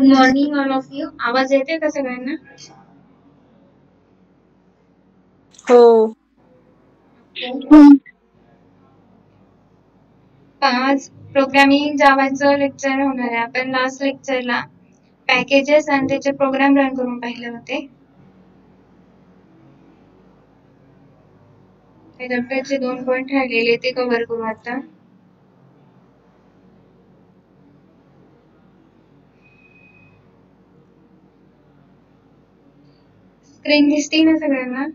Good morning all of you. आवाज येते का सगळ्यांना? हो. आज प्रोग्रामिंग जावाचं लेक्चर होणार आहे. आपण लास्ट लेक्चरला पॅकेजेस आणि त्याचे प्रोग्राम रन करून पाहिले होते. त्याचे 2 पॉइंट राहिलेले ते कव्हर करू आता. स्क्रीन दिसते ना सगळ्यांना?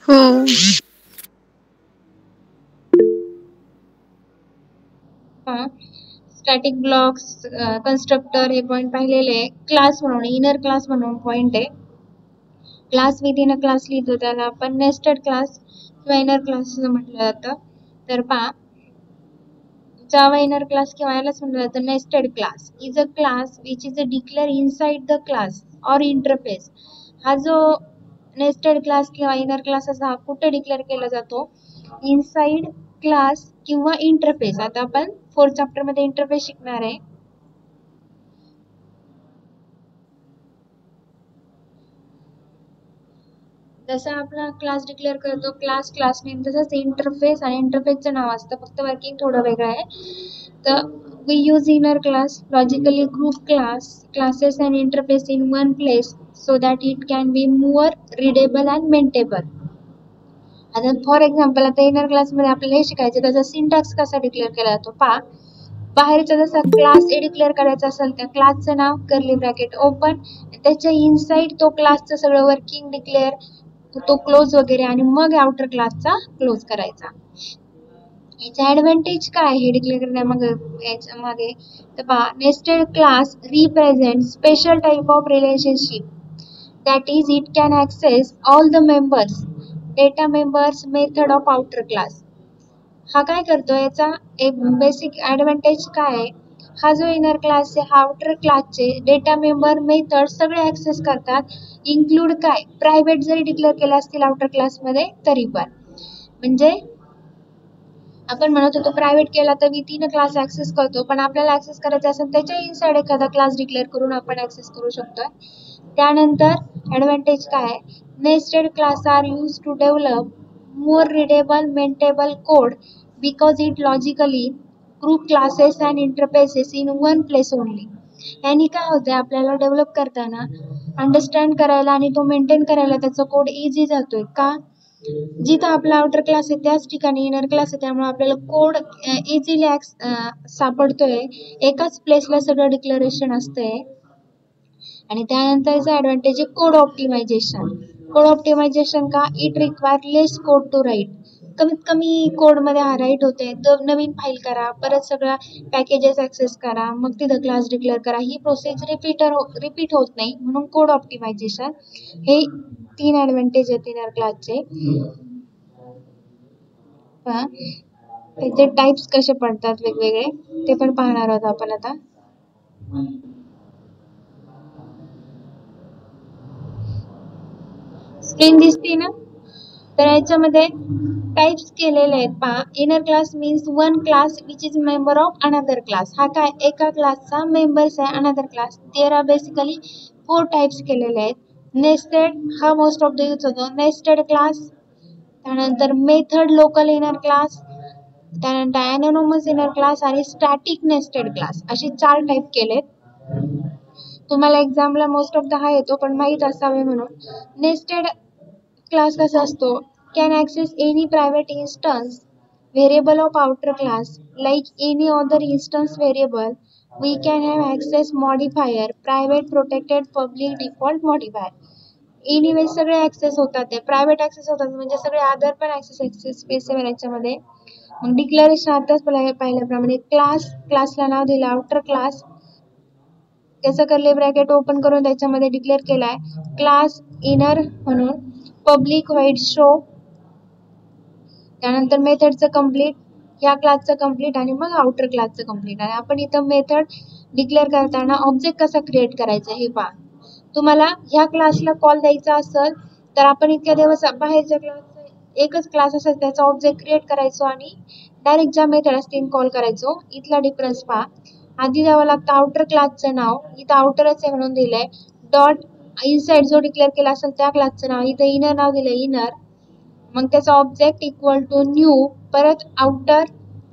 हो. स्टॅटिक ब्लॉक्स, कन्स्ट्रक्टर हे पॉइंट पाहिलेले आहे. क्लास म्हणून इनर क्लास म्हणून पॉइंट आहे. Class with in a class लिहितो त्याला आपण नेस्टेड क्लास किंवा इनर क्लास म्हटलं जातं. तर पहा, Java inner class किंवा यालाच म्हटलं जातं nested class is a class which is a declare inside the class or interface. हा जो nested class किंवा inner class असा कुठे डिक्लेअर केला जातो? इनसाइड क्लास किंवा इंटरफेस. आता आपण 4th चॅप्टर मध्ये इंटरफेस शिकणार आहे. जसा आपला क्लास डिक्लेअर करतो क्लास नेम, तसंच इंटरफेस आणि इंटरफेसचं नाव असतं, फक्त वर्किंग थोडं वेगळं आहे. तर we use inner class logically group classes and interface in one place so that it can be more readable and maintainable. आता फॉर एक्झाम्पल आता इनर क्लास मध्ये आपल्याला हे शिकायचं त्याचा सिंटॅक्स कसा डिक्लेअर केला जातो. पहा, बाहेरचा जसा क्लास ए डिक्लेअर करायचा असेल त्या क्लासचं नाव कर्ली ब्रॅकेट ओपन, त्याच्या इनसाइड तो क्लासचं सगळं वर्किंग डिक्लेअर, तो क्लोज वगैरे, आणि मग आउटर क्लासचा क्लोज करायचा. याचा ऍडव्हान्टेज काय हे डिक्लेअर करण्यामागे तर पहा, nested class represent special type of relationship, that is it can access all the members, data members, method of outer class. हा काय करतो, याचा एक बेसिक ऍडव्हान्टेज काय आहे, हा जो इनर क्लास आहे हा आउटर क्लासचे डेटा मेंबर, मेथड सगळे ऍक्सेस करतात. इन्क्लूड काय, प्रायव्हेट जरी डिक्लेअर केला असतील आउटर क्लासमध्ये तरी पण. म्हणजे आपण म्हणत होतो प्रायव्हेट केला तर मी 3 क्लास ऍक्सेस करतो, पण आपल्याला ऍक्सेस करायचा असेल त्याच्या इनसाइड एखादा क्लास डिक्लेअर करून आपण ऍक्सेस करू शकतोय. त्यानंतर ऍडव्हान्टेज काय, nested class are use to develop more readable maintainable code because it logically group classes and interfaces in one place only. यांनी काय होते, आपल्याला डेव्हलप करताना अंडरस्टँड करायला आणि तो मेंटेन करायला त्याचा कोड इझी जातोय. का, जिथं आपला आउटर क्लास आहे त्याच ठिकाणी इनर क्लास आहे, त्यामुळे आपल्याला कोड इझिली सापडतोय. एकाच प्लेसला सगळं डिक्लेरेशन असतंय. आणि त्यानंतरचा ऍडव्हान्टेज आहे कोड ऑप्टिमायझेशन. कोड ऑप्टिमायझेशन का, it require less code to write. कमीत कमी कोड मध्ये हा राईट होते. तर नवीन फाईल करा, परत सगळा पॅकेजेस ऍक्सेस करा, मग तिथं क्लास डिक्लेअर करा, ही प्रोसेस रिपीट होत नाही, म्हणून कोड ऑप्टिमायझेशन. हे 3 ऍडव्हान्टेज आहेत इनर क्लासचे. त्याचे टाइप्स कसे पडतात वेगवेगळे ते पण पाहणार आहोत आपण आता. स्क्रीन दिसते ना? तर याच्यामध्ये टाइप्स केलेले आहेत पहा. Inner class means one class which is member of another class. हा काय, एका क्लासचा मेंबर्स आहे another class. There are basically 4 types केलेले आहेत. नेस्टेड हा मोस्ट ऑफ द यूज होतो, नेस्टेड क्लास. त्यानंतर मेथड लोकल इनर क्लास, त्यानंतर ॲनोनमस इनर क्लास आणि स्टॅटिक नेस्टेड क्लास, अशी 4 टाइप केलेत. तुम्हाला एक्झामला मोस्ट ऑफ द हा येतो, पण माहीत असावे म्हणून. नेस्टेड क्लास कसा असतो, can access any private instance variable of outer class like any other instance variable. We can have access modifier, private protected public default modifier. Anyway सगळे ऍक्सेस होतात, ते प्रायव्हेट ऍक्सेस होतात, म्हणजे सगळे अदर पण access specify याच्यामध्ये. मग declaration आताच पाहिल्याप्रमाणे क्लासला नाव दिलं आउटर क्लास, त्याचं कर्ली ब्रॅकेट ओपन करून त्याच्यामध्ये डिक्लेअर केलाय क्लास इनर म्हणून, पब्लिक व्हाईट शो, त्यानंतर मेथडचं कम्प्लीट, ह्या क्लासचं कम्प्लीट, आणि मग आउटर क्लासचं कम्प्लीट. आणि आपण इथं मेथड डिक्लेअर करताना ऑब्जेक्ट कसा क्रिएट करायचा हे पहा. तुम्हाला ह्या क्लासला कॉल द्यायचा असेल तर आपण इतक्या दिवस बाहेरच्या क्लासचा एकच क्लास असेल त्याचा ऑब्जेक्ट क्रिएट करायचो आणि डायरेक्ट ज्या मेथड असतील कॉल करायचो. इथला डिफरन्स पहा. आधी द्यावं लागतं आउटर क्लासचं नाव, इथं आउटरच आहे म्हणून दिलंय. डॉट इनसाइड जो डिक्लेअर केला असेल त्या क्लासचं नाव, इथं इनर नाव दिलंय इनर. मग त्याचा ऑब्जेक्ट इक्वल टू न्यू, परत आउटर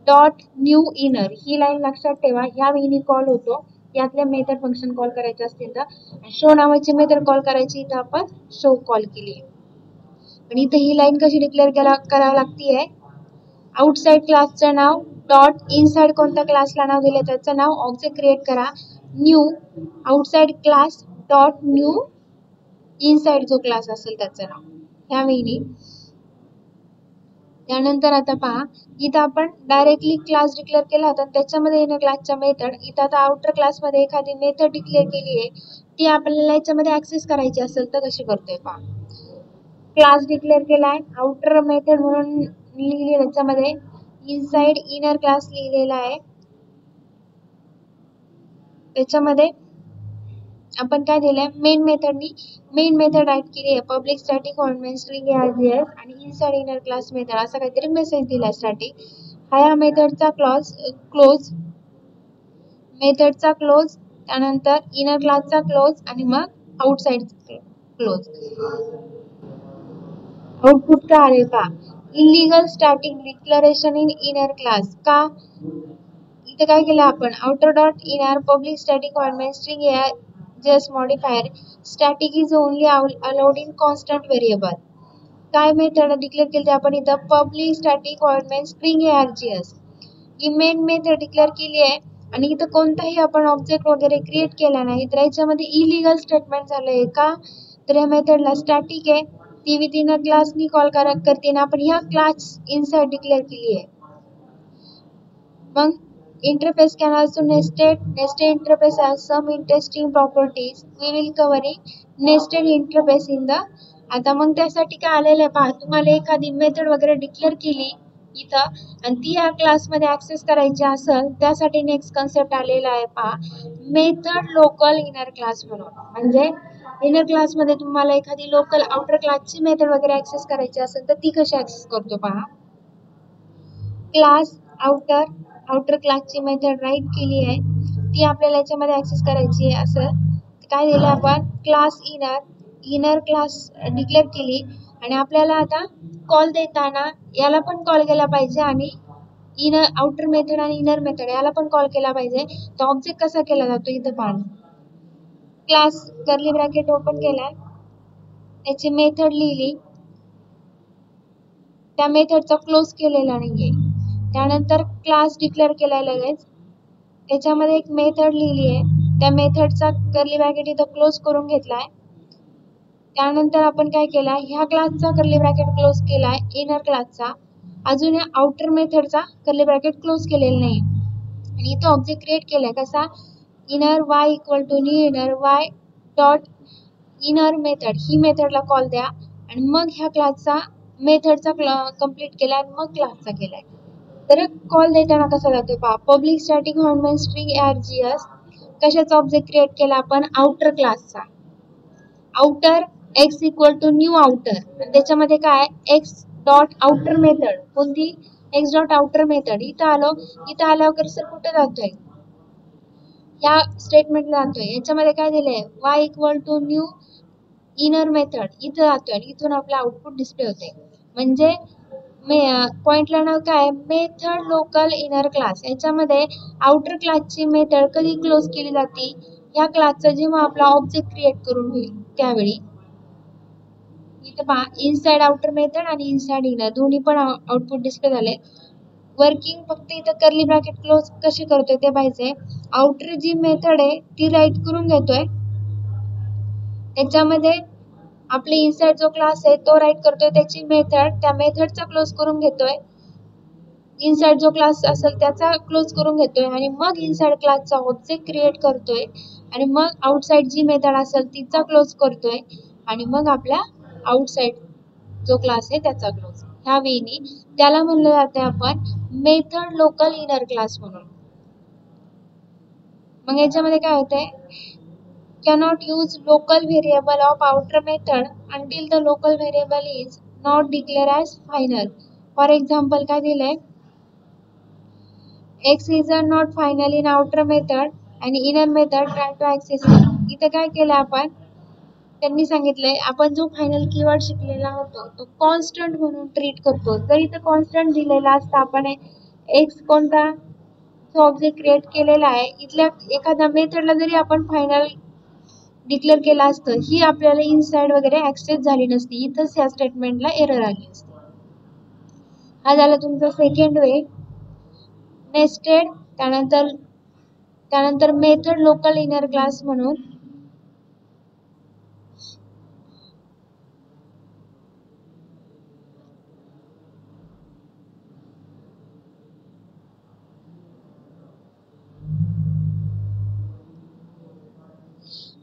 डॉट न्यू इनर. ही लाईन लक्षात ठेवा. ह्या वेळी कॉल होतो. यातल्या मेथड फंक्शन कॉल करायचे असतील तर शो नावाची मेथड कॉल करायची. इथं आपण शो कॉल केली. आणि इथं ही लाईन कशी डिक्लेअर करावं लागतीये. आउटसाइड क्लासचं नाव डॉट इनसाइड कोणत्या क्लासला नाव दिले त्याचं नाव, ऑब्जेक्ट क्रिएट करा. New outside class dot new inside जो क्लास असेल त्याचं नाव. ह्या वेळी त्यानंतर आता पहा, इथं आपण डायरेक्टली क्लास डिक्लेअर केला होता. त्याच्यामध्ये इनर क्लासच्या मेथड, इथं आता आउटर क्लासमध्ये एखादी मेथड डिक्लेअर केली आहे, ती आपल्याला याच्यामध्ये ऍक्सेस करायची असेल तर कशी करतोय पहा. क्लास डिक्लेअर केलाय, आउटर मेथड म्हणून लिहिली, त्याच्यामध्ये इनसाइड इनर क्लास लिहिलेला आहे. त्याच्यामध्ये आपण काय दिलंय, मेन मेथड राईट केली आहे. Public static ornament string args आणि इनसाइड इनर क्लास मेथड असा काहीतरी मेसेज दिलाय स्टॅटिक. हा या मेथडचा क्लोज मेथडचा क्लोज, त्यानंतर इनर क्लासचा क्लोज आणि मग आउटसाइड क्लोज. आउटपुट काय आले का, illegal static declaration in inner class. का, इथे काय केलं आपण, outer dot inner public static ornament string just modifier static is only allowed in constant variable. काय मेथड डिक्लेअर केली आपण इथं, public static ornament string args. ही मेन मेथड डिक्लेअर केली आहे आणि इथं कोणताही आपण ऑब्जेक्ट वगैरे क्रिएट केला नाही, तर याच्यामध्ये इलिगल स्टेटमेंट झालंय. का, तर या मेथडला स्टॅटिक आहे, ती विथ इनर क्लासनी कॉल करते ना, आपण ह्या क्लास इनसाइड डिक्लेअर केली आहे. मग interface can also nested interface has some interesting properties. We will covering nested interface in the. आता मग त्यासाठी काय आलेलं आहे पहा, तुम्हाला एखादी मेथड वगैरे डिक्लेअर केली इथं आणि ती या क्लासमध्ये ऍक्सेस करायची असेल, त्यासाठी नेक्स्ट कन्सेप्ट आलेला आहे पहा, मेथड लोकल इनर क्लास म्हणून. म्हणजे इनर क्लासमध्ये तुम्हाला एखादी लोकल आउटर क्लासची मेथड वगैरे ऍक्सेस करायची असेल तर ती कशी ऍक्सेस करतो पहा. क्लास आउटर क्लासची मेथड राईट केली आहे, ती आपल्याला याच्यामध्ये ऍक्सेस करायची आहे. असं काय दिलं आपण, क्लास इनर क्लास डिक्लेअर केली आणि आपल्याला आता कॉल देताना याला पण कॉल केला पाहिजे आणि इनर आउटर मेथड आणि इनर मेथड याला पण कॉल केला पाहिजे. तो ऑब्जेक्ट कसा केला जातो इथं पहा. क्लास कर्ली ब्रॅकेट ओपन केलाय, त्याची मेथड लिहिली, त्या मेथडचा क्लोज केलेला नाहीये. त्यानंतर क्लास डिक्लेअर केलाय लगेच, त्याच्यामध्ये एक मेथड लिहिली आहे, त्या मेथडचा कर्ली ब्रॅकेट इथं क्लोज करून घेतलाय. त्यानंतर आपण काय केलाय, ह्या क्लासचा कर्ली ब्रॅकेट क्लोज केलाय इनर क्लासचा, अजून या आउटर मेथडचा कर्ली ब्रॅकेट क्लोज केलेला नाही. आणि इथं ऑब्जेक्ट क्रिएट केलाय कसा, inner y equal to new inner y dot inner method. ही मेथडला कॉल द्या आणि मग ह्या क्लासचा मेथडचा कंप्लीट केलाय आणि मग क्लासचा केलाय. तर कॉल देताना कसा जातो पहा, public static ornament string args. कशाचा ऑब्जेक्ट क्रिएट केला आपण, आउटर क्लासचा. Outer X equal to new outer, त्याच्यामध्ये काय, एक्स डॉट आउटर मेथड. कोणती, एक्स डॉट आउटर मेथड. इथं आल्यावर कर्सर कुठे जातोय, या स्टेटमेंटला जातोय. याच्यामध्ये काय दिलंय, Y equal to new inner method, इथं जातोय आणि इथून आपला आउटपुट डिस्प्ले होते. म्हणजे पॉइंटला नाव काय, मेथड लोकल इनर क्लास. याच्यामध्ये आउटर क्लासची मेथड कधी क्लोज केली जाते, या क्लासचा जेव्हा आपला ऑब्जेक्ट क्रिएट करून होईल त्यावेळी. इथं पहा, इनसाइड आउटर मेथड आणि इनसाइड इनर दोन्ही पण आउटपुट डिस्प्ले झाले. वर्किंग फक्त इथं कर्ली ब्रॅकेट क्लोज कशी करतोय ते पाहिजे. आउटर जी मेथड आहे ती राईट करून घेतोय, त्याच्यामध्ये आपले इनसाइड जो क्लास आहे तो राईट करतोय त्याची मेथड, त्या मेथडचा क्लोज करून घेतोय. इनसाइड जो क्लास असेल त्याचा क्लोज करून घेतोय आणि मग इनसाइड क्लासचा ऑब्जेक्ट क्रिएट करतोय आणि मग आउटसाइड जी मेथड असेल तिचा क्लोज करतोय आणि मग आपला आउटसाइड जो क्लास आहे त्याचा क्लोज. ह्या वेळी त्याला म्हणलं जाते आपण मेथड लोकल इनर क्लास म्हणून. मग याच्यामध्ये काय होतंय, cannot use local variable of outer method until the local variable is not declared as final. For example काय दिलंय, X is a not final in outer method आणि inner method try to access. इथे काय केलं आपण, त्यांनी सांगितलंय आपण जो फायनल कीवर्ड शिकलेला होतो तो कॉन्स्टंट म्हणून ट्रीट करतो. जर इथे कॉन्स्टंट दिलेला असता आपण एक्स कोणता जो ऑब्जेक्ट क्रिएट केलेला आहे, इथल्या एखाद्या मेथडला जरी आपण फायनल डिक्लेअर केला असतं, ही आपल्याला इनसाइड वगैरे ऍक्सेस झाली नसती. इथंच या स्टेटमेंटला एरर आली असती. हा झाला तुमचा सेकंड वे. नेस्टेड, त्यानंतर मेथड लोकल इनर क्लास म्हणून.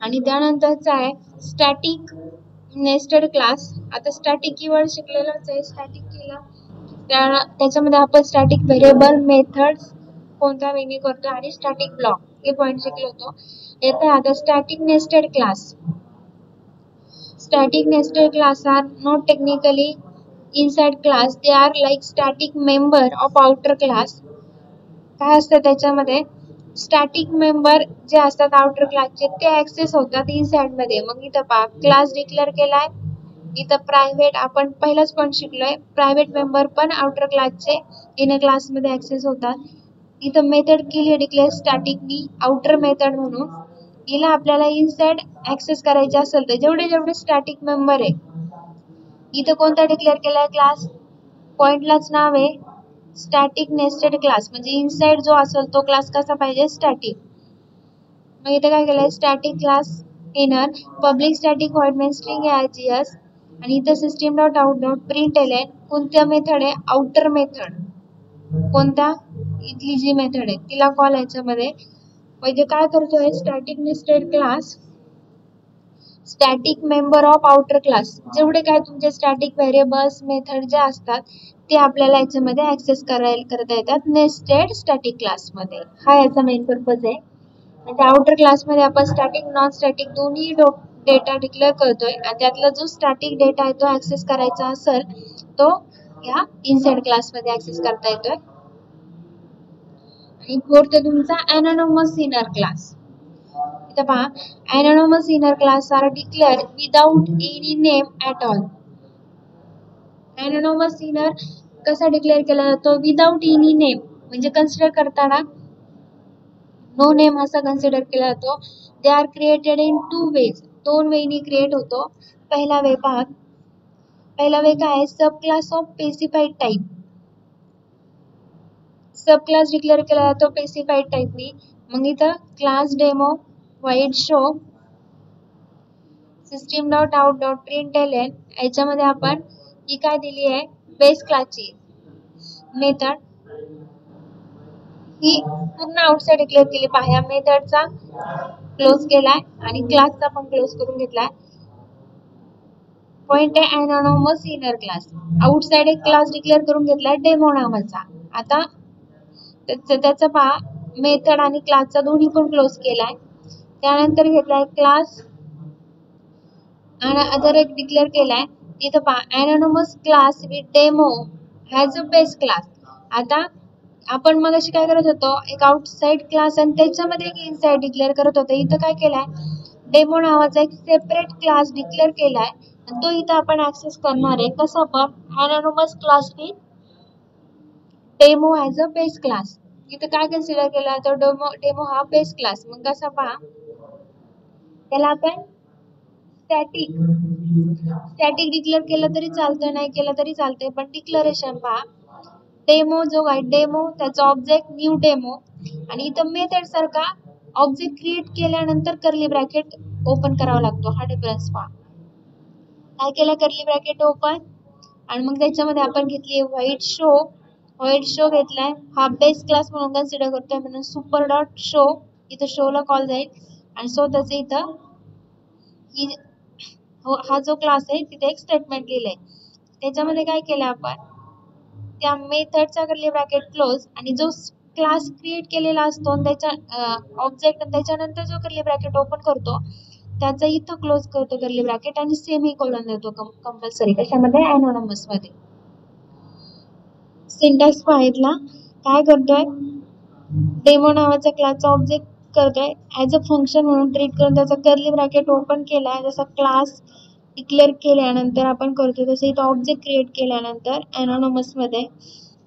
आणि त्यानंतरचा आहे स्टॅटिक नेस्टेड क्लास. आता स्टॅटिक कीवर्ड शिकलेलाच आहे. स्टॅटिक केला त्याच्यामध्ये आपण स्टॅटिक व्हेरिएबल, मेथड्स कोणत्या वेगळी करतो आणि स्टॅटिक ब्लॉक हे पॉइंट शिकलो होतो. येथे आता static nested class. Static nested class are not technically inside class, they are like static member of outer class. काय असतं त्याच्यामध्ये, स्टॅटिक मेंबर जे असतात आउटर क्लासचे ते ऍक्सेस होतात इनसाइड मध्ये. मग इथं पहा क्लास डिक्लेअर केलाय, इथं प्रायव्हेट आपण पहिलाच पण शिकलोय, प्रायव्हेट मेंबर पण आउटर क्लासचे इनर क्लास मध्ये ऍक्सेस होतात. इथं मेथड केली डिक्लेअर स्टॅटिकनी आउटर मेथड म्हणून. हिला आपल्याला इनसाइड ऍक्सेस करायचे असेल तर जेवढे जेवढे स्टॅटिक मेंबर आहे, इथं कोणता डिक्लेअर केलाय क्लास, पॉइंटलाच नाव आहे स्टॅटिक नेस्टेड क्लास. म्हणजे इनसाइड जो असेल तो क्लास कसा पाहिजे, स्टॅटिक. मग इथे काय केलंय, static class inner public static void main string args. आणि इथं system dot out dot print LN कोणत्या मेथड आहे, आउटर मेथड. कोणता, इथली जी मेथड आहे तिला कॉल याच्यामध्ये. म्हणजे काय करतोय, static nested class static member of outer class. जेवढे काय तुमचे स्टॅटिक व्हेरिएबल्स मेथड जे असतात ते आपल्याला याच्यामध्ये ऍक्सेस करता येतात नेस्टेड स्टॅटिक क्लास मध्ये. हा याचा मेन पर्पज आहे. म्हणजे आउटर क्लास मध्ये आपण स्टॅटिक नॉन स्टॅटिक दोन्ही डेटा डिक्लेअर करतोय आणि त्यातला जो स्टॅटिक डेटा आहे तो ऍक्सेस करायचा असेल तो या इनसाइड क्लास मध्ये ऍक्सेस करता येतोय. आणि फोर्थ तुमचा एनोनमस इनर क्लास. इथं पहा, anonymous inner class are declare without any name at all. Anonymous inner कसा डिक्लेअर केला जातो, विदाउट एनी नेम. म्हणजे कन्सिडर करताना नो नेम असा कन्सिडर केला जातो. They are created in two ways, दोन वेनी क्रिएट होतो. पहिला वे पहा, पहिला वे काय आहे, sub class of specified type. Sub class declare केला जातो स्पेसिफाईड टाईपनी. मग इथं class demo wide show system dot out dot print LN याच्यामध्ये आपण ही काय दिली आहे, बेस क्लासची मेथड ही पूर्ण आउटसाइड डिक्लेअर केली. पहा मेथडचा क्लोज केलाय आणि क्लासचा पण क्लोज करून घेतलाय. पॉइंट आहे एनोनमस इनर क्लास. आउटसाइड एक क्लास डिक्लेअर करून घेतलाय डेमो नावाचा. आता त्याचा पहा मेथड आणि क्लासचा दोन्ही पण क्लोज केलाय. त्यानंतर घेतलाय क्लास आणि अदर एक डिक्लेअर केलाय. इथं पहा anonymous class with demo has a base class. आता आपण मग अशी काय करत होतो, एक आउटसाइड क्लास आणि त्याच्यामध्ये एक इनसाइड डिक्लेअर करत होतो. इथं काय केलाय, डेमो नावाचा एक सेपरेट क्लास डिक्लेअर केलाय आणि तो इथं आपण ऍक्सेस करणार आहे. कसं पण anonymous class with demo as a base class. इथं काय कन्सिडर केला तर डेमो हा बेस क्लास. मग कसा पहा, त्याला आपण स्टॅटिक डिक्लेअर केलं तरी चालतं, नाही केलं तरी चालतंय, पण डिक्लरेशन पहा डेमो जो आहे डेमो त्याचा ऑब्जेक्ट न्यू डेमो. आणि इथं मेथड सारखा ऑब्जेक्ट क्रिएट केल्यानंतर कर्ली ब्रॅकेट ओपन करावा लागतो. हा डिफरन्स पहा. काय केलं, कर्ली ब्रॅकेट ओपन आणि मग त्याच्यामध्ये आपण घेतली व्हाईट शो घेतलाय. हा बेस क्लास म्हणून कन्सिडर करतोय म्हणून सुपर डॉट शो इथं शोला कॉल जाईल आणि स्वतःच इथं हा जो क्लास आहे तिथे एक स्टेटमेंट लिहिलंय. त्याच्यामध्ये काय केलं आपण, त्या मेथडचा कर्ली ब्रॅकेट क्लोज आणि जो क्लास क्रिएट केलेला असतो त्याच्या ऑब्जेक्ट त्याच्यानंतर जो कर्ली ब्रॅकेट ओपन करतो त्याचा इथं क्लोज करतो कर्ली ब्रॅकेट आणि सेमीकोलन देतो कंपल्सरी. कशामध्ये, एनोनमस मध्ये. सिंटॅक्स पाहितला काय करतोय, डेमो नावाचा क्लासचा ऑब्जेक्ट करतोय ॲज अ फंक्शन म्हणून ट्रीट करून त्याचा कर्ली ब्रॅकेट ओपन केलाय. जसा क्लास डिक्लेअर केल्यानंतर आपण करतो तसं इथं ऑब्जेक्ट क्रिएट केल्यानंतर अनोनमस मध्ये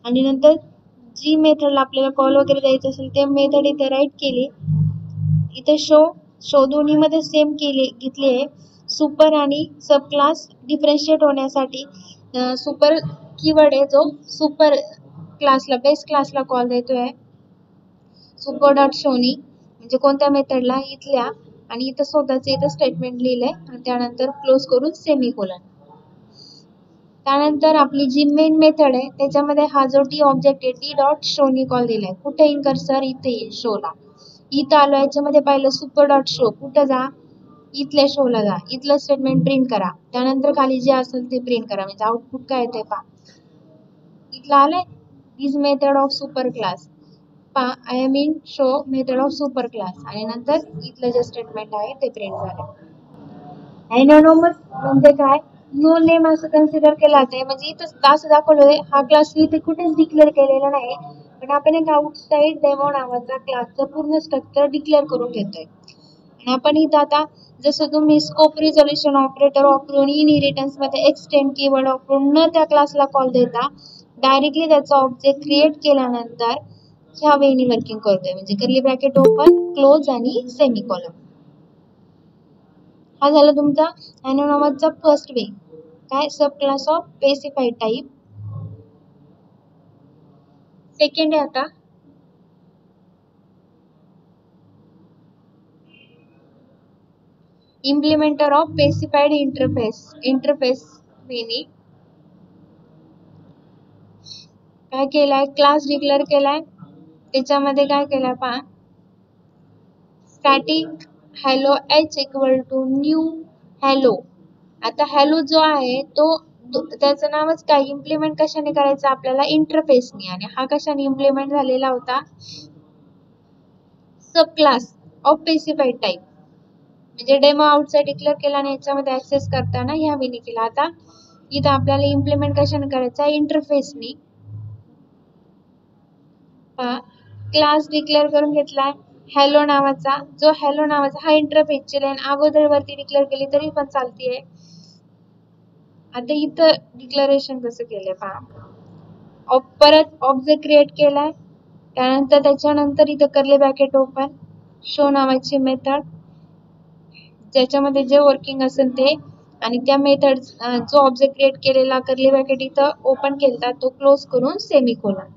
आणि नंतर जी मेथडला आपल्याला कॉल वगैरे द्यायचं असेल ते मेथड इथे राईट केली. इथे शो दोन्हीमध्ये सेम घेतली आहे. सुपर आणि सब क्लास डिफरन्शिएट होण्यासाठी सुपर कीवर्ड आहे जो सुपर क्लासला बेस क्लासला कॉल देतोय. सुपर डॉट शोनी म्हणजे कोणत्या मेथडला इथल्या आणि इथं स्वतःच इथं स्टेटमेंट लिहिलंय आणि त्यानंतर क्लोज करून सेमीकोलन. त्यानंतर आपली जी मेन मेथड आहे त्याच्यामध्ये हा जो टी ऑब्जेक्ट आहे टी डॉट शोनी कॉल दिलाय. कुठे येईन कर्सर इथे येईल शोला. इथं आलो याच्यामध्ये पाहिलं सुपर डॉट शो कुठं जा इथल्या शोला जा. इथलं स्टेटमेंट प्रिंट करा. त्यानंतर खाली जे असेल ते प्रिंट करा म्हणजे आउटपुट काय येते पहा. इथलं आलंय is method of super class पहा I am in show method of super class आणि नंतर इथलं जे स्टेटमेंट आहे ते प्रिंट झालं. ॲनोनमस म्हणजे काय नो नेम असं कन्सिडर केलं जाते म्हणजे इथं असं दाखवलंय हा क्लास इथे कुठेच डिक्लेअर केलेला नाही पण आपण एक आउटसाइड डेमो नावाचा क्लासचं पूर्ण स्ट्रक्चर डिक्लेअर करून घेतोय. आणि आपण इथं आता जसं तुम्ही स्कोप रिझोल्युशन ऑपरेटर वापरून इनहेरिटन्स मध्ये एक्सटेंड कीवर्ड वापरून न त्या क्लासला कॉल देता डायरेक्टली त्याचा ऑब्जेक्ट क्रिएट केल्यानंतर ह्या वेनी वर्किंग करतोय म्हणजे कर्ली ब्रॅकेट ओपन क्लोज आणि सेमीकोलन. हा झाला तुमचा ॲनोनमसचा फर्स्ट वे काय sub class of specified type. Second आहे आता इम्प्लिमेंटर ऑफ स्पेसिफाईड इंटरफेस वेनी काय केलाय क्लास डिक्लेअर केलाय त्याच्यामध्ये काय केलाय पहा static hello H equal to new hello. आता हॅलो जो आहे तो त्याचं नावच काय इम्प्लिमेंट कशाने करायचं आपल्याला इंटरफेसने आणि हा कशाने इम्प्लिमेंट झालेला होता सब क्लास ऑफ स्पेसिफाईड टाईप म्हणजे डेमो आउटसाइड डिक्लेअर केला आणि याच्यामध्ये ऍक्सेस करताना ह्या विनी केला. आता इथं आपल्याला इम्प्लिमेंट कशाने करायचं इंटरफेसने क्लास डिक्लेअर करून घेतलाय हॅलो नावाचा जो हॅलो नावाचा हा इंटरफेसची लाईन अगोदर वरती डिक्लेअर केली तरी पण चालतीये. आता इथं डिक्लेरेशन कसं केलंय पहा परत ऑब्जेक्ट क्रिएट केलाय त्यानंतर त्याच्यानंतर इथं कर्ली ब्रॅकेट ओपन शो नावाची मेथड ज्याच्यामध्ये जे वर्किंग असेल ते आणि त्या मेथड जो ऑब्जेक्ट क्रिएट केलेला कर्ली ब्रॅकेट इथं ओपन केला तो क्लोज करून सेमीकोलन.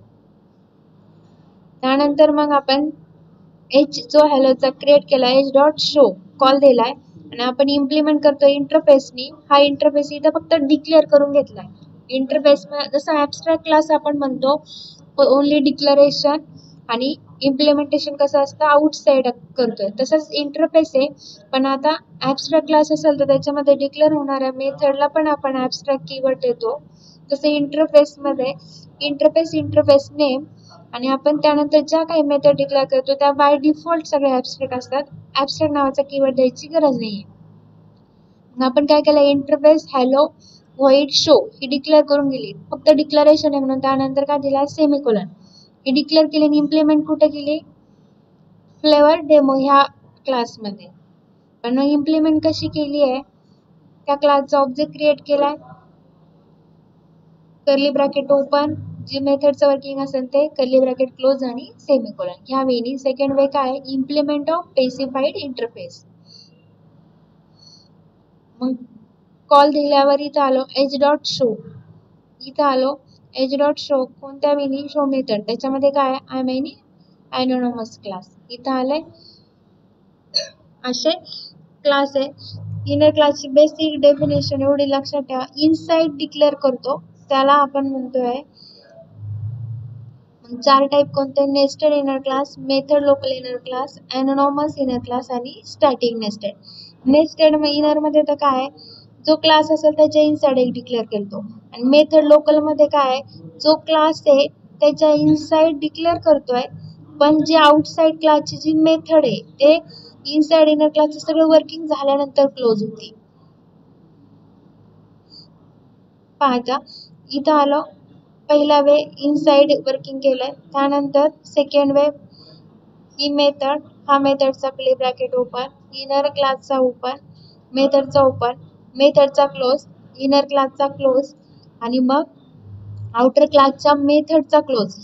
त्यानंतर मग आपण एच जो हॅलोचा क्रिएट केला एच डॉट शो कॉल दिलाय आणि आपण इम्प्लिमेंट करतोय इंटरफेसनी. हा इंटरफेस इथं फक्त डिक्लेअर करून घेतलाय. इंटरफेस जसं ऍबस्ट्रॅक्ट क्लास आपण म्हणतो ओनली डिक्लेरेशन आणि इम्प्लिमेंटेशन कसं असतं आउटसाइड करतोय तसंच इंटरफेस आहे पण आता ऍबस्ट्रॅक्ट क्लास असेल तर त्याच्यामध्ये डिक्लेअर होणाऱ्या मेथडला पण आपण ऍबस्ट्रॅक्ट कीवर्ड देतो. तसं इंटरफेसमध्ये इंटरफेस नेम आणि आपण त्यानंतर ज्या काही मेथड डिक्लेअर करतो त्या बाय डिफॉल्ट सगळे ऍबस्ट्रॅक्ट असतात. ऍबस्ट्रॅक्ट नावाचा कीवर्ड द्यायची गरज नाहीये. आपण काय केलं इंटरफेस हॅलो व्हॉइड शो ही डिक्लेअर करून गेली फक्त डिक्लेरेशन आहे म्हणून त्यानंतर काय दिला सेमीकोलन ही डिक्लेअर केली आणि इम्प्लिमेंट कुठे केली फ्लेवर डेमो ह्या क्लासमध्ये. पण इम्प्लिमेंट कशी केली आहे त्या क्लासचा ऑब्जेक्ट क्रिएट केलाय कर्ली ब्रॅकेट ओपन जी मेथडचं वर्किंग असेल ते कर्ली ब्रॅकेट क्लोज आणि सेमीकोलन. ह्या वेनी सेकंड वे काय इम्प्लिमेंट ऑफ स्पेसिफाईड इंटरफेस. मग कॉल दिल्यावर इथं आलो एच डॉट शो इथं आलो एच डॉट शो कोणत्या वेनी शो मेथड त्याच्यामध्ये काय आय मेनी ॲनोनमस क्लास इथं आलंय असे क्लास आहे. इनर क्लासची बेसिक डेफिनेशन एवढी लक्षात ठेवा इनसाइड डिक्लेअर करतो त्याला आपण म्हणतोय चार टाईप कोणते nested inner class method local inner class anonymous inner class आणि स्टॅटिक नेस्टेड. नेस्टेड इनर मध्ये तर काय जो क्लास असेल त्याच्या इनसाइड एक डिक्लेअर करतो आणि मेथड लोकल मध्ये काय जो क्लास आहे त्याच्या इनसाइड डिक्लेअर करतोय पण जे आउटसाइड क्लासची जी मेथड आहे ते इनसाइड इनर क्लासचं सगळं वर्किंग झाल्यानंतर क्लोज होती. पाहता इथं आलो पहिला वे इनसाइड वर्किंग केलंय त्यानंतर सेकंड वे ही मेथड, हा मेथडचा कर्ली ब्रॅकेट ओपन, इनर क्लासचा ओपन, मेथडचा ओपन, मेथडचा क्लोज, इनर क्लासचा क्लोज आणि मग आउटर क्लासच्या मेथडचा क्लोज.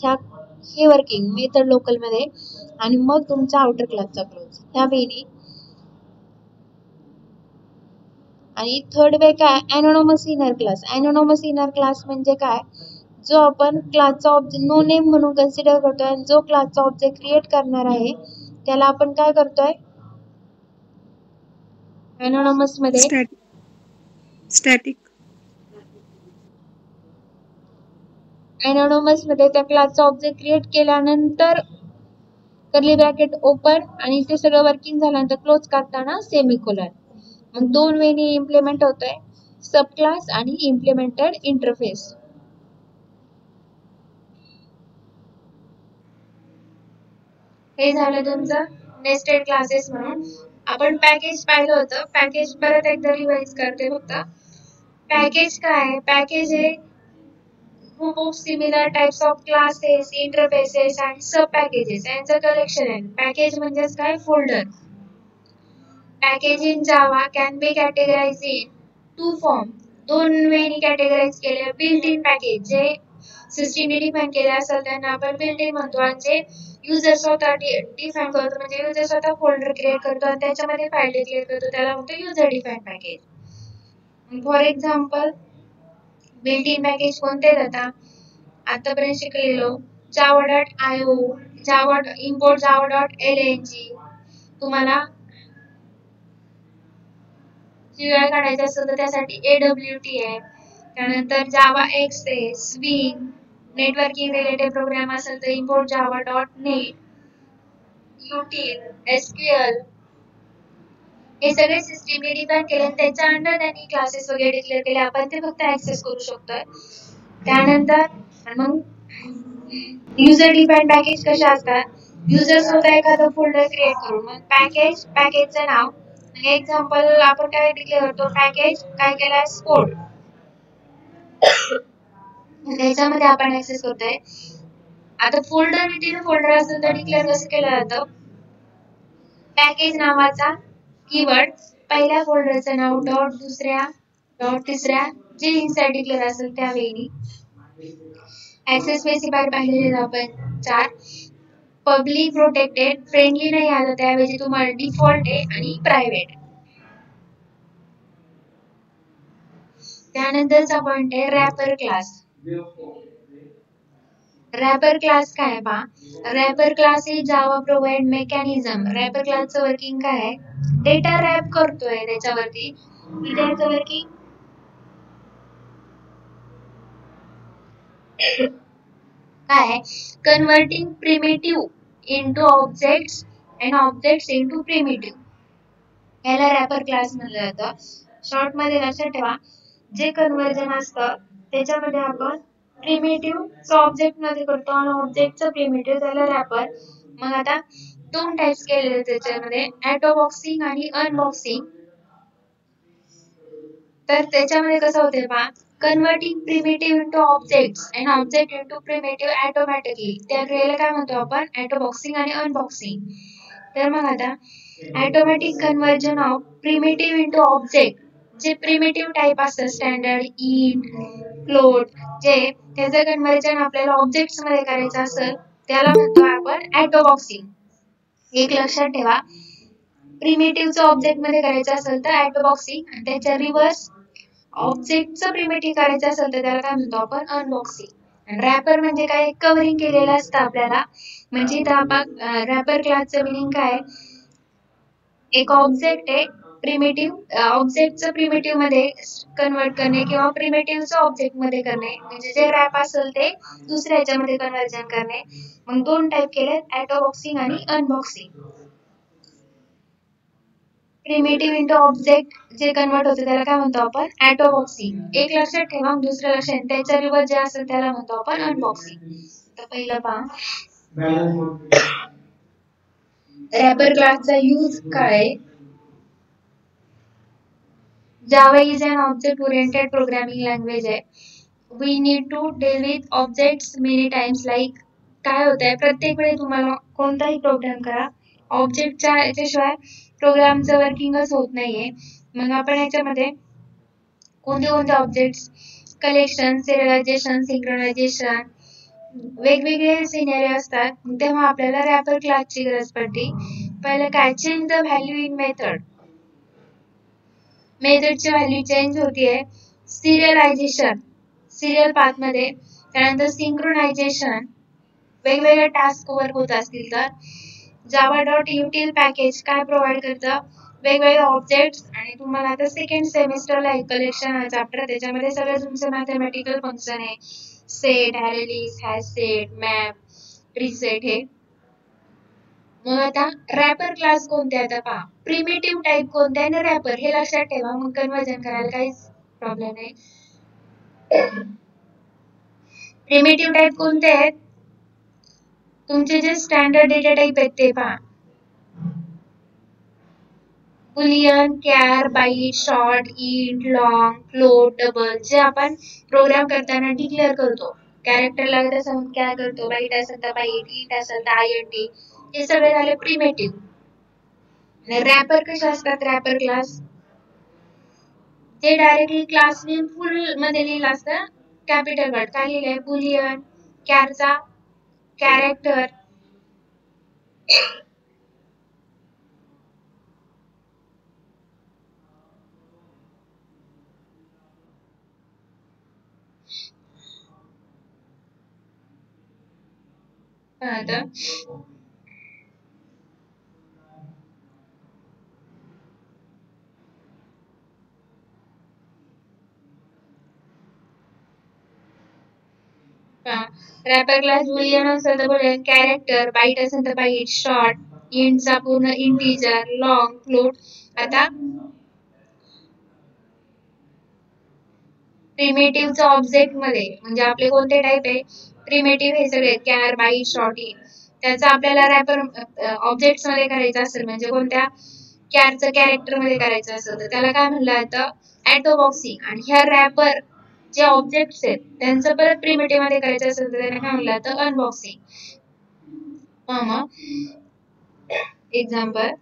हे वर्किंग मेथड लोकल मध्ये आणि मग तुमचा आउटर क्लासचा क्लोज ह्या वेळी. आणि थर्ड वे काय, ॲनोनॉमस इनर क्लास. ॲनोनॉमस इनर क्लास म्हणजे काय, जो आपण क्लासचा ऑब्जेक्ट नो नेम म्हणून कन्सिडर करतोय आणि जो क्लासचा ऑब्जेक्ट क्रिएट करणार आहे त्याला आपण काय करतोय ॲनोनॉमस मध्ये स्टॅटिक ॲनोनॉमस मध्ये त्या क्लासचा ऑब्जेक्ट क्रिएट केल्यानंतर कर्ली ब्रॅकेट ओपन आणि ते सगळं वर्किंग झाल्यानंतर क्लोज करताना सेमिकोलॉन. मग दोन वेनी इम्प्लिमेंट होतोय, सब क्लास आणि इम्प्लिमेंटेड इंटरफेस. हे झालं तुमचं नेस्टेड क्लासेस म्हणून. आपण पॅकेज पाहिलं होतं, पॅकेज परत एकदा रिवाइज करते फक्त. पॅकेज काय, पॅकेज हे group of similar types of classes, interfaces आणि सब पॅकेजेस यांचं कलेक्शन आहे. पॅकेज म्हणजेच काय, folder. Package in Java can be categorise in two form. दोन वेनी कॅटेगराइज केले. बिल्ट इन पॅकेज जे सिस्टीमने डिफाइन केले असेल त्यांना आपण बिल्ट इन म्हणतो, आणि जे युजर स्वतः डिफाइन करतो म्हणजे युजर स्वतः फोल्डर क्रिएट करतो आणि त्याच्यामध्ये फाईल डिक्लेअर करतो त्याला म्हणतो user define package. For example built in package कोणते जाता आतापर्यंत शिकलेलो java.io, java import java.lng. तुम्हाला शिवाय काढायचं असेल तर त्यासाठी AWT आहे. त्यानंतर Java access, swing, networking related program असेल तर import java.net, util, SQL. हे सगळे सिस्टीमने डिफाइन केले आणि त्याच्या अंडर त्यांनी क्लासेस वगैरे डिक्लेअर केले. आपण ते फक्त ऍक्सेस करू शकतोय. त्यानंतर मग युजर डिफाइन पॅकेज कशा असतात, युजर स्वतः एखादं फोल्डर क्रिएट करून मग पॅकेजचं नाव, एक्झाम्पल आपण काय डिक्लेअर करतो, पॅकेज काय केलाय स्पोर्ट, त्याच्यामध्ये आपण ऍक्सेस करतोय. आता फोल्डर विदिन फोल्डर असेल तर डिक्लेअर कसं केलं जातं, पॅकेज नावाचा कीवर्ड पहिल्या फोल्डरचं नाव डॉट, दुसऱ्या डॉट, तिसऱ्या जे इनसाइड डिक्लेअर असेल त्यावेळी. ऍक्सेस स्पेसिफायर पाहिलेले आपण 4. पब्लिक, प्रोटेक्टेड, फ्रेंडली नाही आलं त्यावेळी तुम्हाला डिफॉल्ट आहे आणि प्रायव्हेट. त्यानंतरचा पॉइंट आहे रॅपर क्लास. रॅपर क्लास काय पहा, रॅपर क्लास ही जावा प्रोव्हाइड मेकॅनिझम. रॅपर क्लासचं वर्किंग काय आहे, डेटा रॅप करतोय त्याच्यावरती. त्याचं वर्किंग काय, converting primitive into objects and objects into primitive, याला रॅपर क्लास म्हणलं जातं. शॉर्ट मध्ये लक्षात ठेवा, जे कन्वर्जन असतं त्याच्यामध्ये आपण प्रिमिटिव्ह ऑब्जेक्ट मध्ये करतो आणि ऑब्जेक्टचं प्रिमिटिव्ह त्याला रॅपर. मग आता दोन टाइप्स केलेले त्याच्यामध्ये, ॲटोबॉक्सिंग आणि अनबॉक्सिंग. तर त्याच्यामध्ये कसं होते पहा, converting primitive into objects and object into primitive automatically, त्या क्रियेला काय म्हणतो आपण, ॲटोबॉक्सिंग आणि अनबॉक्सिंग. तर मग आता automatic conversion of primitive into object, जे प्रिमिटिव्ह टाइप असतं स्टँडर्ड, इंट, फ्लोट, जे त्याचं कन्वर्जन आपल्याला ऑब्जेक्ट्स मध्ये करायचं असेल त्याला म्हणतो आपण ऑटोबॉक्सिंग. एक लक्षात ठेवा, प्रिमिटिव्हचं ऑब्जेक्ट मध्ये करायचं असेल तर ऑटोबॉक्सिंग, आणि त्याच्या रिव्हर्स ऑब्जेक्टचं प्रिमिटिव्ह करायचं असेल तर त्याला काय म्हणतो आपण, अनबॉक्सिंग. रॅपर म्हणजे काय, कव्हरिंग केलेलं असतं आपल्याला. म्हणजे इथं आपण रॅपर क्लासचं मिनिंग काय, एक ऑब्जेक्ट आहे प्रिमिटिव्ह, ऑब्जेक्टचं प्रिमिटिव्ह मध्ये कन्वर्ट करणे किंवा प्रिमिटिव्हचं ऑब्जेक्ट मध्ये करणे, म्हणजे जे रॅप असेल ते दुसऱ्या ह्याच्यामध्ये कन्वर्जन करणे. मग दोन टाइप केले, ऑटोबॉक्सिंग आणि अनबॉक्सिंग. प्रिमिटिव्ह इंटू ऑब्जेक्ट जे कन्वर्ट होते त्याला काय म्हणतो आपण, ऑटोबॉक्सिंग. एक लक्षात ठेवा, दुसरं लक्षात, त्याच्या रिव्हर्स जे असेल त्याला म्हणतो आपण अनबॉक्सिंग. तर पहिलं पहा, रॅपर क्लासचा यूज काय, Java is an object-oriented programming language. We need to deal with objects many times like काय होतंय, प्रत्येक वेळी तुम्हाला कोणताही प्रोग्राम करा, ऑब्जेक्टच्या याच्याशिवाय प्रोग्रामचं वर्किंगच होत नाहीये. मग आपण याच्यामध्ये कोणते कोणते ऑब्जेक्ट्स, कलेक्शन, सिरियलायझेशन, सिंक्रोनायझेशन, वेगवेगळे सिनेरिओ असतात. तेव्हा आपल्याला रॅपर क्लासची गरज पडते. पहिलं काय, change the value in method. मेथडची व्हॅल्यू चेंज होतीये. सिरियलायझेशन, सिरियल पाथ मध्ये. त्यानंतर सिंक्रोनायझेशन, वेगवेगळे टास्क वर्क होत असतील तर. java.util पॅकेज काय प्रोव्हाइड करतं, वेगवेगळे ऑब्जेक्ट्स. आणि तुम्हाला आता सेकंड सेमिस्टरला एक कलेक्शन आहे चॅप्टर, त्याच्यामध्ये सगळे तुमचे मॅथमॅटिकल फंक्शन आहे, सेट, अरे list, hash set, map, reset हे. मग आता रॅपर क्लास कोणते, आता पहा प्रिमिटिव्ह टाइप कोणते आहे ना रॅपर, हे लक्षात ठेवा, मग कन्वर्जन करायला काहीच प्रॉब्लेम नाही. प्रिमिटिव्ह टाइप कोणते आहेत, तुमचे जे स्टँडर्ड डेटा टाइप आहेत ते पहा, boolean, char, byte, short, int, long, float, double, जे आपण प्रोग्राम करताना डिक्लेअर करतो. कॅरेक्टर लागत असेल काय करतो, बाईट असेल तर बाईट, इंट असेल तर INT, हे सगळे झाले प्रिमिटिव्ह. रॅपर कसे असतात, रॅपर क्लास जे डायरेक्टली क्लास नेम फुल मध्ये लिहिलं असतं, कॅपिटल वर्ड काय लिहिलंय, बुलियन, कॅरचा कॅरेक्टर, रॅपर क्लास बुलियन असेल तर बुलियन, कॅरेक्टर, बाईट असेल तर बाईट, शॉर्ट, इंटचा पूर्ण इंटिजर, लॉंग, फ्लोट. आता प्रिमिटिव्हचा ऑब्जेक्ट मध्ये म्हणजे आपले कोणते टाइप आहे, प्रिमिटिव्ह हे सगळे कॅर, बाईट, शॉर्ट, इंट. त्याचा आपल्याला रॅपर ऑब्जेक्ट्स मध्ये करायचं असेल, म्हणजे कोणत्या कॅरचं कॅरेक्टर मध्ये करायचं असेल तर त्याला काय म्हणलं जातं, ॲटोबॉक्सिंग. आणि ह्या रॅपर जे ऑब्जेक्ट्स आहेत त्यांचं परत प्रिमिटिव्ह मध्ये करायचं असेल तर त्याला काय म्हणलं जातं, अनबॉक्सिंग. मग एक्झाम्पल,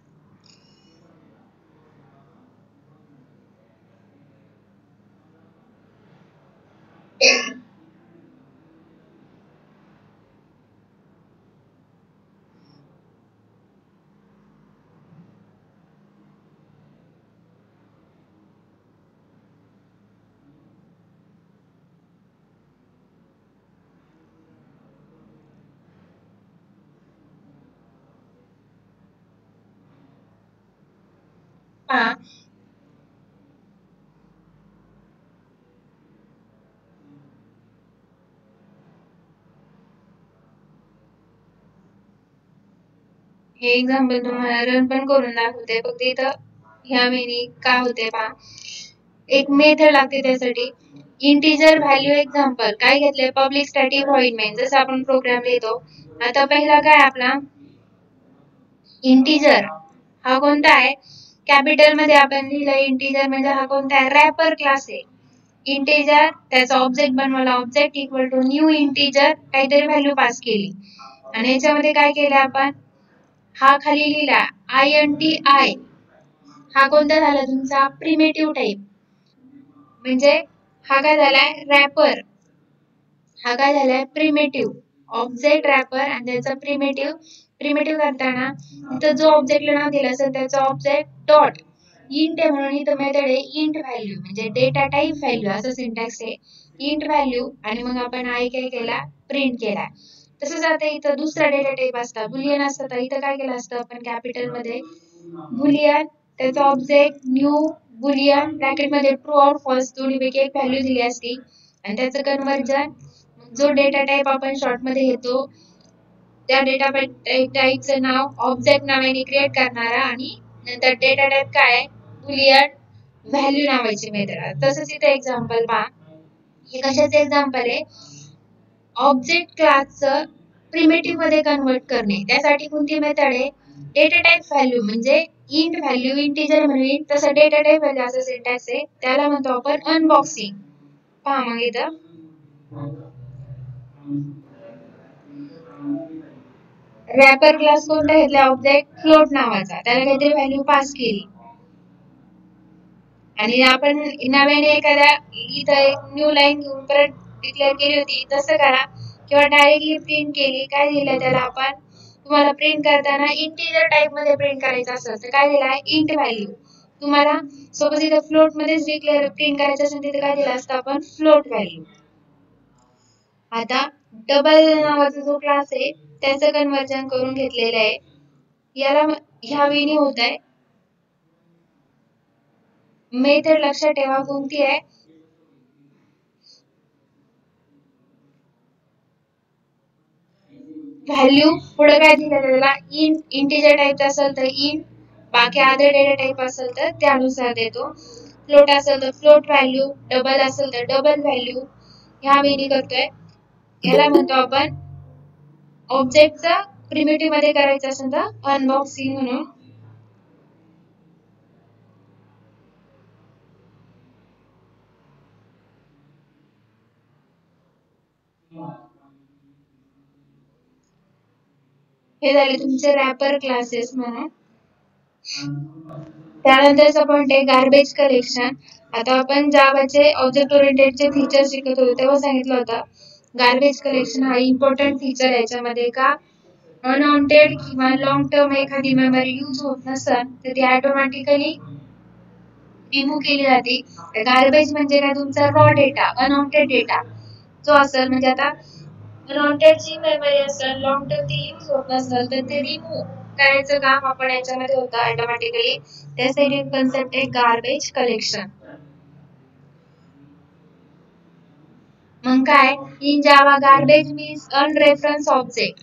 पहा हे एक्झाम्पल तुम्हाला रन पण करून दाखवते, फक्त इथं ह्या वेळी काय होते पहा, एक मेथड लागते त्यासाठी. इंटिजर व्हॅल्यू एक्झाम्पल काय घेतले, पब्लिक स्टॅटिक व्हॉइड मेन, जसं आपण प्रोग्राम लिहितो. आता पहिला काय आपला इंटिजर, हा कोणता आहे, कॅपिटल मध्ये आपण लिहिलं इंटिजर, म्हणजे हा कोणता आहे, रॅपर क्लास आहे. इंटिजर त्याचा ऑब्जेक्ट बनवला, object equal to new integer, काहीतरी व्हॅल्यू पास केली. आणि याच्यामध्ये काय केलं आपण, हा खाली लिहिला INTI, हा कोणता झाला तुमचा प्रिमिटिव्ह टाइप, म्हणजे हा काय झालाय रॅपर, हा काय झालाय प्रिमिटिव्ह ऑब्जेक्ट रॅपर. आणि त्याचा प्रिमिटिव्ह, प्रिमिटिव्ह करताना इथं जो ऑब्जेक्टला नाव दिलं असेल त्याचा ऑब्जेक्ट डॉट इंट आहे, म्हणून इथं मेथड आहे इंट व्हॅल्यू, म्हणजे डेटा टाइप व्हॅल्यू असं सिंटॅक्स आहे, इंट व्हॅल्यू. आणि मग आपण आय काय केला, प्रिंट केला. तसंच आता इथं दुसरा डेटा टाइप असता, बुलियन असतं, तर इथं काय केलं असतं आपण कॅपिटल मध्ये बुलियन, त्याचा ऑब्जेक्ट न्यू बुलियन, ब्रॅकेट मध्ये ट्रू और फॉल्स दोन्हीपैकी एक व्हॅल्यू दिली असती. आणि त्याचं कन्वर्जन, जो डेटा टाइप आपण शॉर्ट मध्ये घेतो त्या डेटा टाइपचं नाव ऑब्जेक्ट नावाने क्रिएट करणारा, आणि नंतर डेटा टाइप काय, बुलियन व्हॅल्यू नावाची मेथड. तसंच इथे एक्झाम्पल पहा, हे कशाचे एक्झाम्पल आहे, ऑब्जेक्ट क्लासचं प्रिमिटिव्ह मध्ये कन्वर्ट करणे. त्यासाठी कोणती मेथड आहे, डेटा टाइप व्हॅल्यू, म्हणजे इंट व्हॅल्यू इंटिजर म्हणून तसं डेटा टाइप व्हॅल्यू असं सिंटॅक्स आहे, त्याला म्हणतो आपण अनबॉक्सिंग. पहा मग इथं रॅपर क्लास कोणता घेतला ऑब्जेक्ट फ्लोट नावाचा, त्याला काहीतरी व्हॅल्यू पास केली आणि आपण नव्याने एखाद्या इथं एक न्यू लाईन घेऊन परत डिक्लेअर केली होती तसं करा किंवा डायरेक्टली प्रिंट केली. काय दिलं त्याला आपण, तुम्हाला प्रिंट करताना इंटिजर टाइप मध्ये प्रिंट करायचं असेल तर काय दिलाय इंट व्हॅल्यू. तुम्हाला सपोज इथं फ्लोट मध्येच डिक्लेअर प्रिंट करायचं असेल तिथे काय दिलं असतं आपण फ्लोट व्हॅल्यू. आता डबल नावाचा जो क्लास आहे त्याचं कन्वर्जन करून घेतलेलं आहे. याला ह्या वेळी होत आहे मेथड लक्षात ठेवा कोणती आहे, व्हॅल्यू पुढे काय दिलं त्याला इंट, इंटिजर टाइप असेल तर इंट, बाकी अदर डेटा टाइप असेल तर त्यानुसार देतो. फ्लोट असेल तर फ्लोट व्हॅल्यू, डबल असेल तर डबल व्हॅल्यू. ह्या वेळी करतोय याला म्हणतो आपण ऑब्जेक्टचा प्रिमिटिव्ह मध्ये करायचं असेल तर अनबॉक्सिंग म्हणून. हे झाले तुमचे रॅपर क्लासेस म्हणून. त्यानंतरचा पॉइंट आहे गार्बेज कलेक्शन. आता आपण जावाचे ऑब्जेक्ट ओरिएंटेडचे फीचर शिकत होतो तेव्हा सांगितलं होतं गार्बेज कलेक्शन हा इम्पॉर्टंट फीचर आहे. याच्यामध्ये का अनवॉन्टेड किंवा लॉंग टर्म एखादी मेमरी यूज होत नसेल तर ती ऑटोमॅटिकली रिमूव्ह केली जाते. गार्बेज म्हणजे काय तुमचा रॉ डेटा, अनवॉन्टेड डेटा जो असेल, म्हणजे आता अनवॉन्टेड जी मेमरी असेल लॉंग टर्म ती यूज होत नसेल तर ते रिमूव्ह करायचं काम आपण याच्यामध्ये होतं ऑटोमॅटिकली. त्यासाठी कन्सेप्ट आहे गार्बेज कलेक्शन. मग काय in Java garbage means unreference object.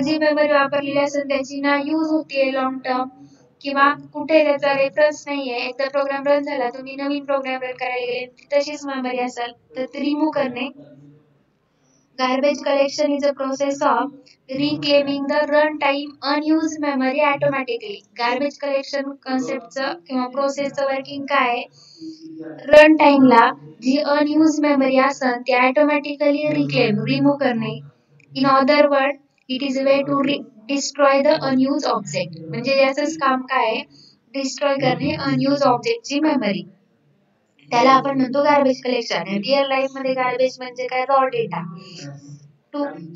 जी मेमरी वापरलेली असेल त्याची ना यूज होतीये लॉंग टर्म किंवा कुठे त्याचा रेफरन्स नाहीये, एकदा प्रोग्राम रन झाला तुम्ही नवीन प्रोग्राम रन करायला गेले तशीच मेमरी असेल तर ती रिमूव्ह करणे. Garbage collection is a process of reclaiming the runtime unused memory automatically. Garbage collection conceptचं किंवा प्रोसेसचं वर्किंग काय, रन टाइमला जी अनयूज मेमरी असेल ती ऑटोमॅटिकली रिक्लेम रिमूव्ह करणे. In other word it is a way to destroy the unused object. म्हणजे याचंच काम काय, डिस्ट्रॉय करणे अनयूज ऑब्जेक्टची मेमरी. त्याला आपण म्हणतो गार्बेज कलेक्शन. रिअल लाईफ मध्ये गार्बेज म्हणजे काय, raw data.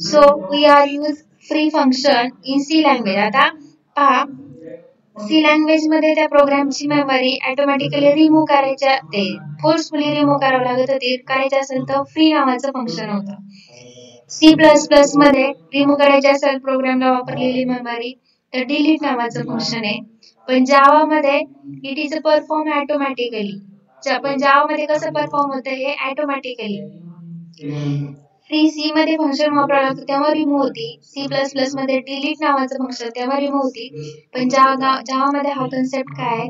So we are use free function in C language. आता पहा सी लँग्वेज मध्ये त्या प्रोग्रामची मेमरी ऑटोमॅटिकली रिमूव्ह करायच्या, ते फोर्सफुली रिमूव्ह करावं लागत होती. करायचं असेल तर फ्री नावाचं फंक्शन होतं. सी प्लस प्लस मध्ये रिमूव्ह करायचे असेल प्रोग्रामला वापरलेली मेमरी तर डिलीट नावाचं फंक्शन आहे. पण जावा मध्ये इट इज परफॉर्म ऑटोमॅटिकली. पण जावा मध्ये कसं परफॉर्म होतं हे ऑटोमॅटिकली. फ्री सी मध्ये फंक्शन वापरावं लागतं तेव्हा रिमूव्ह होती. सी प्लस प्लस मध्ये डिलीट नावाचं फंक्शन तेव्हा रिमूव्ह होती. पण जावा मध्ये हा कन्सेप्ट काय,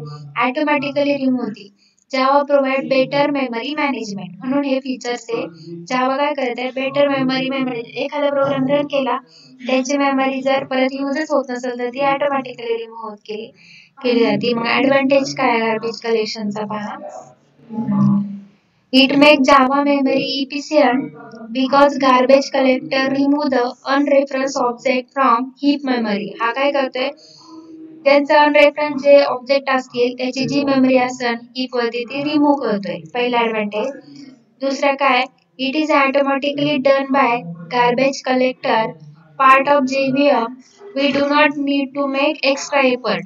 ऑटोमॅटिकली रिमूव्ह होती. जावा प्रोव्हाइड बेटर मेमरी मॅनेजमेंट म्हणून हे फीचर्स आहे. जावा काय करत आहे, बेटर मेमरी मॅनेजमेंट. एखादा प्रोग्राम रन केला त्याची मेमरी जर परत यूजच होत नसेल तर ती ऑटोमॅटिकली रिमूव्ह होत केली जाते. मग ऍडव्हान्टेज काय गार्बेज कलेक्शनचा पहा. It makes Java memory efficient because garbage collector remove the unreferenced object from heap memory. हा काय करतोय, त्यांचा अनरेफरन्स जे ऑब्जेक्ट असतील त्याची जी मेमरी असेल हीप वरती ती रिमूव्ह करतोय. पहिला ऍडव्हान्टेज. दुसरा काय, it is automatically done by garbage collector part of JVM. We do not need to make extra effort.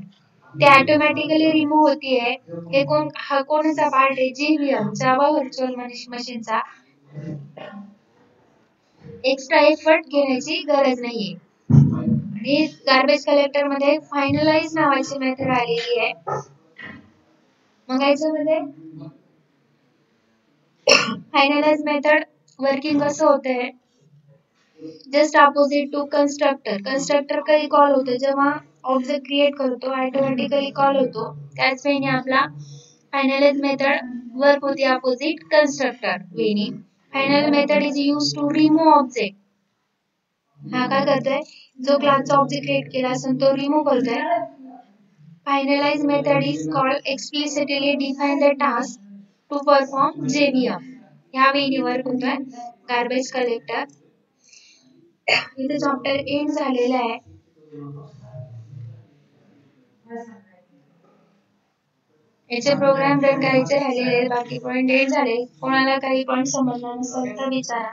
ते ऑटोमॅटिकली रिमूव्ह होतीये. हे कोणचा पार्ट आहे, JVM जावा व्हर्च्युअल मशीनचा. एक्स्ट्रा एफर्ट घेण्याची गरज नाहीये. आणि गार्बेज कलेक्टर मध्ये फायनलाइज नावाची मेथड आलेली आहे. मग याच्यामध्ये फायनलाइज मेथड वर्किंग कसं होतंय, just opposite to constructor. Constructor कधी कॉल होतो, जेव्हा ऑब्जेक्ट क्रिएट करतो ऑटोमॅटिकली कॉल होतो. त्याच वेळी आपला फायनलाइज मेथड वर्क होती अपोजिट कन्स्ट्रक्टर वेनी. Final method is use to remove object. हा काय करतोय, जो क्लासचा ऑब्जेक्ट क्रिएट केला असेल तो रिमूव्ह करतोय. Finalize method is called explicitly define the task to perform JVM. ह्या वेळी वर्क होतोय गार्बेज कलेक्टर. इथे चॅप्टर एंड झालेला आहे. याचे प्रोग्राम रन करायचे राहिलेले बाकी पॉइंट एंड झाले. कोणाला काही पॉइंट समजला नसेल तर विचारा.